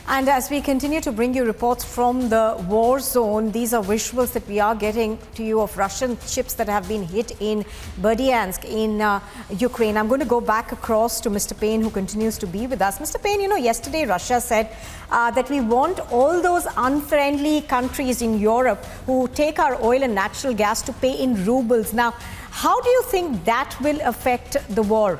And as we continue to bring you reports from the war zone, these are visuals that we are getting to you of Russian ships that have been hit in Berdyansk in Ukraine. I'm going to go back across to Mr. Payne, who continues to be with us. Mr. Payne, you know, yesterday Russia said that we want all those unfriendly countries in Europe who take our oil and natural gas to pay in rubles. Now, how do you think that will affect the war?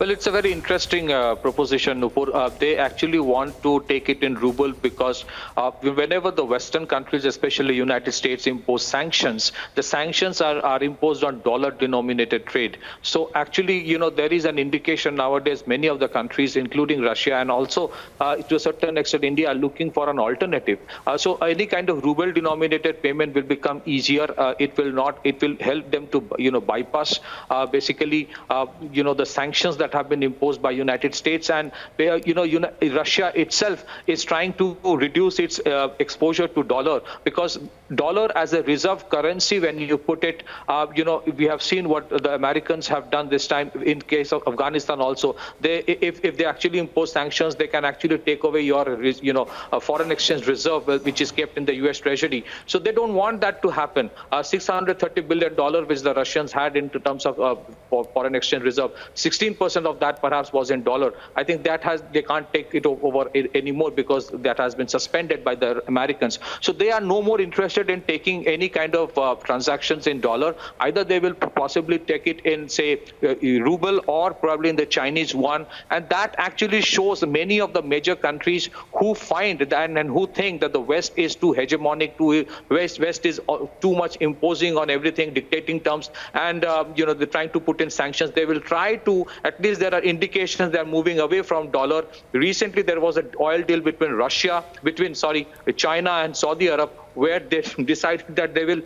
Well, it's a very interesting proposition, Nupur. They actually want to take it in ruble because whenever the Western countries, especially United States, impose sanctions, the sanctions are imposed on dollar-denominated trade. So actually, you know, there is an indication nowadays many of the countries, including Russia and also to a certain extent India, are looking for an alternative. So any kind of ruble-denominated payment will become easier. It will help them to, you know, bypass basically, you know, the sanctions that have been imposed by United States, and you know, Russia itself is trying to reduce its exposure to dollar, because dollar as a reserve currency, when you put it, you know, we have seen what the Americans have done this time in case of Afghanistan also. If they actually impose sanctions, they can actually take away your, you know, foreign exchange reserve, which is kept in the US Treasury. So they don't want that to happen. $630 billion which the Russians had in terms of foreign exchange reserve, 16% of that perhaps was in dollar. I think that they can't take it over anymore because that has been suspended by the Americans. So they are no more interested in taking any kind of transactions in dollar. Either they will possibly take it in, say, ruble, or probably in the Chinese yuan. And that actually shows many of the major countries who find that and who think that the West is too hegemonic, West is too much imposing on everything, dictating terms, and you know, they're trying to put in sanctions. They will try to, at least there are indications they are moving away from dollar. Recently, there was an oil deal between China and Saudi Arab, where they decided that they will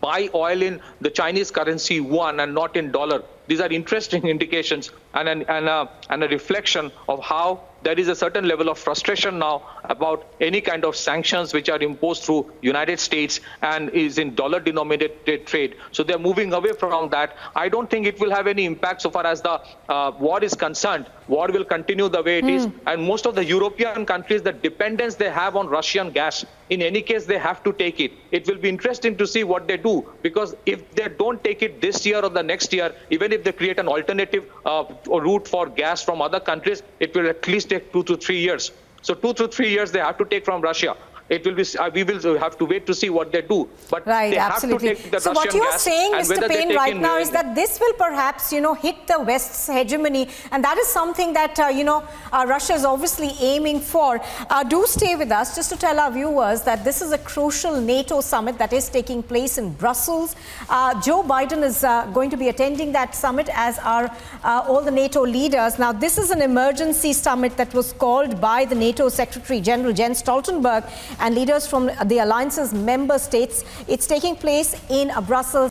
buy oil in the Chinese currency yuan and not in dollar. These are interesting indications and a reflection of how there is a certain level of frustration now about any kind of sanctions which are imposed through United States and is in dollar-denominated trade. So they're moving away from that. I don't think it will have any impact so far as the war is concerned. War will continue the way it is. And most of the European countries, the dependence they have on Russian gas, in any case, they have to take it. It will be interesting to see what they do, because if they don't take it this year or the next year, even if they create an alternative route for gas from other countries, it will at least take 2 to 3 years. So 2 to 3 years they have to take from Russia. It will be. We will have to wait to see what they do. But right, they absolutely. have to take the so Russian what you're gas, saying, Mr. Payne, right now is that this will perhaps, you know, hit the West's hegemony, and that is something that you know, Russia is obviously aiming for. Do stay with us just to tell our viewers that this is a crucial NATO summit that is taking place in Brussels. Joe Biden is going to be attending that summit, as are all the NATO leaders. Now, this is an emergency summit that was called by the NATO Secretary General Jens Stoltenberg and leaders from the alliance's member states. It's taking place in Brussels.